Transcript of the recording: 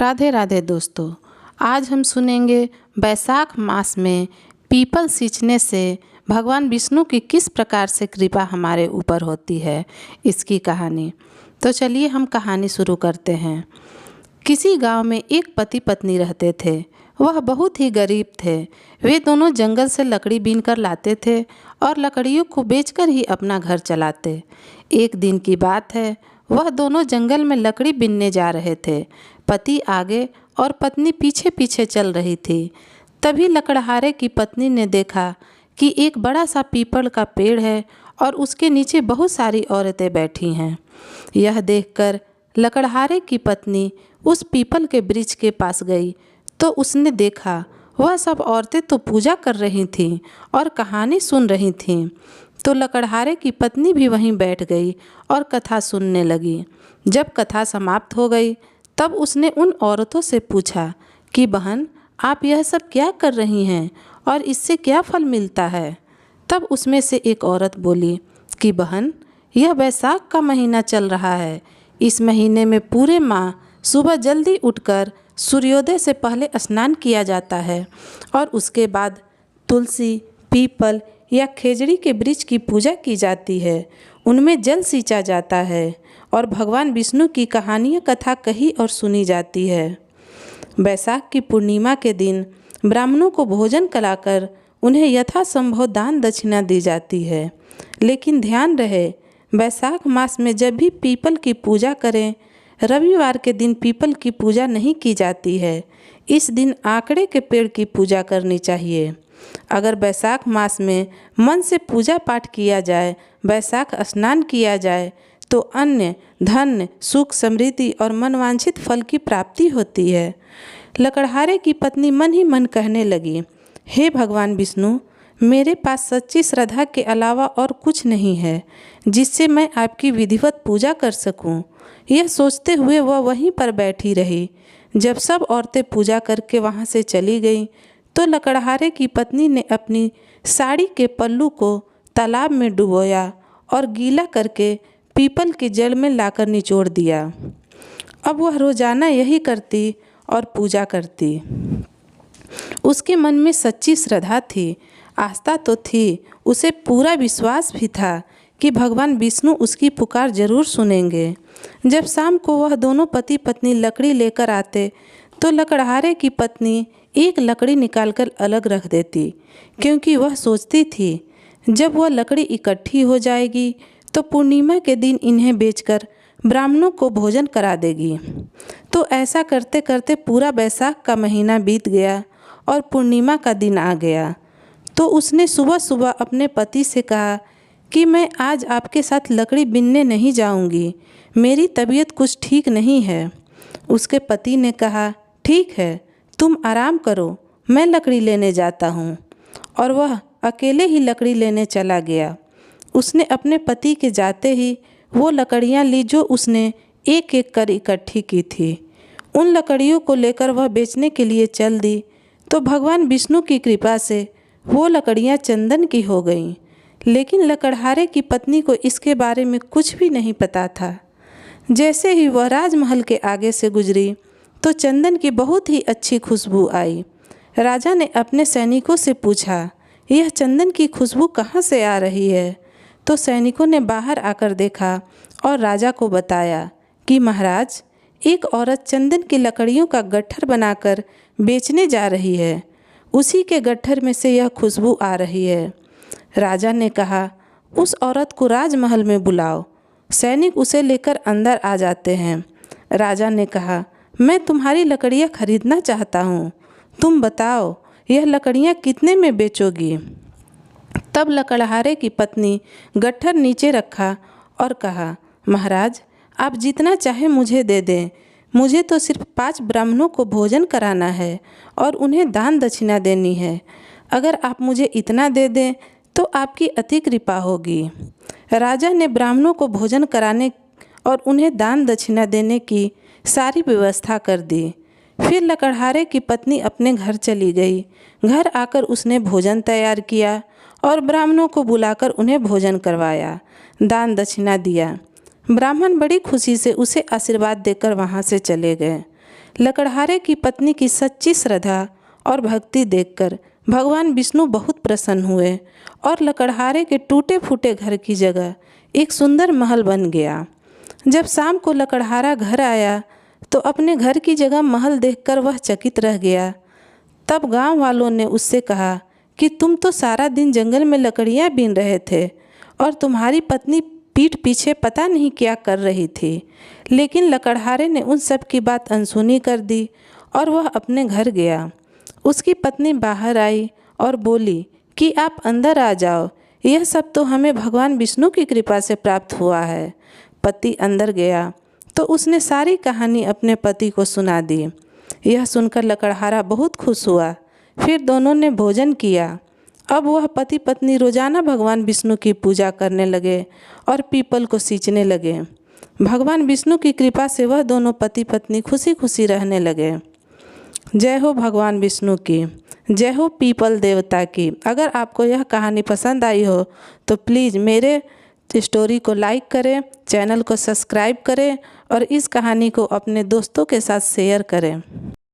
राधे राधे दोस्तों। आज हम सुनेंगे बैसाख मास में पीपल सींचने से भगवान विष्णु की किस प्रकार से कृपा हमारे ऊपर होती है, इसकी कहानी। तो चलिए हम कहानी शुरू करते हैं। किसी गांव में एक पति पत्नी रहते थे। वह बहुत ही गरीब थे। वे दोनों जंगल से लकड़ी बीन कर लाते थे और लकड़ियों को बेचकर ही अपना घर चलाते। एक दिन की बात है, वह दोनों जंगल में लकड़ी बीनने जा रहे थे। पति आगे और पत्नी पीछे पीछे चल रही थी। तभी लकड़हारे की पत्नी ने देखा कि एक बड़ा सा पीपल का पेड़ है और उसके नीचे बहुत सारी औरतें बैठी हैं। यह देखकर लकड़हारे की पत्नी उस पीपल के वृक्ष के पास गई तो उसने देखा वह सब औरतें तो पूजा कर रही थीं और कहानी सुन रही थीं। तो लकड़हारे की पत्नी भी वहीं बैठ गई और कथा सुनने लगी। जब कथा समाप्त हो गई तब उसने उन औरतों से पूछा कि बहन, आप यह सब क्या कर रही हैं और इससे क्या फल मिलता है। तब उसमें से एक औरत बोली कि बहन, यह बैसाख का महीना चल रहा है। इस महीने में पूरे माह सुबह जल्दी उठकर सूर्योदय से पहले स्नान किया जाता है और उसके बाद तुलसी, पीपल या खेजड़ी के वृक्ष की पूजा की जाती है। उनमें जल सींचा जाता है और भगवान विष्णु की कहानियाँ कथा कही और सुनी जाती है। बैसाख की पूर्णिमा के दिन ब्राह्मणों को भोजन कराकर उन्हें यथासंभव दान दक्षिणा दी जाती है। लेकिन ध्यान रहे, बैसाख मास में जब भी पीपल की पूजा करें, रविवार के दिन पीपल की पूजा नहीं की जाती है। इस दिन आंकड़े के पेड़ की पूजा करनी चाहिए। अगर बैसाख मास में मन से पूजा पाठ किया जाए, बैसाख स्नान किया जाए तो अन्य धन, सुख, समृद्धि और मनवांछित फल की प्राप्ति होती है। लकड़हारे की पत्नी मन ही मन कहने लगी, हे भगवान विष्णु, मेरे पास सच्ची श्रद्धा के अलावा और कुछ नहीं है जिससे मैं आपकी विधिवत पूजा कर सकूं। यह सोचते हुए वह वहीं पर बैठी रही। जब सब औरतें पूजा करके वहां से चली गईं तो लकड़हारे की पत्नी ने अपनी साड़ी के पल्लू को तालाब में डुबोया और गीला करके पीपल की जड़ में लाकर निचोड़ दिया। अब वह रोजाना यही करती और पूजा करती। उसके मन में सच्ची श्रद्धा थी, आस्था तो थी, उसे पूरा विश्वास भी था कि भगवान विष्णु उसकी पुकार जरूर सुनेंगे। जब शाम को वह दोनों पति पत्नी लकड़ी लेकर आते तो लकड़हारे की पत्नी एक लकड़ी निकालकर अलग रख देती, क्योंकि वह सोचती थी जब वह लकड़ी इकट्ठी हो जाएगी तो पूर्णिमा के दिन इन्हें बेचकर ब्राह्मणों को भोजन करा देगी। तो ऐसा करते करते पूरा बैसाख का महीना बीत गया और पूर्णिमा का दिन आ गया। तो उसने सुबह सुबह अपने पति से कहा कि मैं आज आपके साथ लकड़ी बीनने नहीं जाऊंगी, मेरी तबीयत कुछ ठीक नहीं है। उसके पति ने कहा, ठीक है, तुम आराम करो, मैं लकड़ी लेने जाता हूँ। और वह अकेले ही लकड़ी लेने चला गया। उसने अपने पति के जाते ही वो लकड़ियाँ ली जो उसने एक एक कर इकट्ठी की थी। उन लकड़ियों को लेकर वह बेचने के लिए चल दी तो भगवान विष्णु की कृपा से वो लकड़ियाँ चंदन की हो गईं। लेकिन लकड़हारे की पत्नी को इसके बारे में कुछ भी नहीं पता था। जैसे ही वह राजमहल के आगे से गुजरी तो चंदन की बहुत ही अच्छी खुशबू आई। राजा ने अपने सैनिकों से पूछा, यह चंदन की खुशबू कहाँ से आ रही है। तो सैनिकों ने बाहर आकर देखा और राजा को बताया कि महाराज, एक औरत चंदन की लकड़ियों का गट्ठर बनाकर बेचने जा रही है। उसी के गट्ठर में से यह खुशबू आ रही है। राजा ने कहा, उस औरत को राजमहल में बुलाओ। सैनिक उसे लेकर अंदर आ जाते हैं। राजा ने कहा, मैं तुम्हारी लकड़ियाँ खरीदना चाहता हूँ, तुम बताओ यह लकड़ियाँ कितने में बेचोगी। तब लकड़हारे की पत्नी गट्ठर नीचे रखा और कहा, महाराज, आप जितना चाहे मुझे दे दें, मुझे तो सिर्फ 5 ब्राह्मणों को भोजन कराना है और उन्हें दान दक्षिणा देनी है। अगर आप मुझे इतना दे दें तो आपकी अति कृपा होगी। राजा ने ब्राह्मणों को भोजन कराने और उन्हें दान दक्षिणा देने की सारी व्यवस्था कर दी। फिर लकड़हारे की पत्नी अपने घर चली गई। घर आकर उसने भोजन तैयार किया और ब्राह्मणों को बुलाकर उन्हें भोजन करवाया, दान दक्षिणा दिया। ब्राह्मण बड़ी खुशी से उसे आशीर्वाद देकर वहाँ से चले गए। लकड़हारे की पत्नी की सच्ची श्रद्धा और भक्ति देखकर भगवान विष्णु बहुत प्रसन्न हुए और लकड़हारे के टूटे फूटे घर की जगह एक सुंदर महल बन गया। जब शाम को लकड़हारा घर आया तो अपने घर की जगह महल देखकर वह चकित रह गया। तब गांव वालों ने उससे कहा कि तुम तो सारा दिन जंगल में लकड़ियां बीन रहे थे और तुम्हारी पत्नी पीठ पीछे पता नहीं क्या कर रही थी। लेकिन लकड़हारे ने उन सब की बात अनसुनी कर दी और वह अपने घर गया। उसकी पत्नी बाहर आई और बोली कि आप अंदर आ जाओ, यह सब तो हमें भगवान विष्णु की कृपा से प्राप्त हुआ है। पति अंदर गया तो उसने सारी कहानी अपने पति को सुना दी। यह सुनकर लकड़हारा बहुत खुश हुआ। फिर दोनों ने भोजन किया। अब वह पति पत्नी रोजाना भगवान विष्णु की पूजा करने लगे और पीपल को सींचने लगे। भगवान विष्णु की कृपा से वह दोनों पति पत्नी खुशी खुशी रहने लगे। जय हो भगवान विष्णु की, जय हो पीपल देवता की। अगर आपको यह कहानी पसंद आई हो तो प्लीज़ मेरे स्टोरी को लाइक करें, चैनल को सब्सक्राइब करें और इस कहानी को अपने दोस्तों के साथ शेयर करें।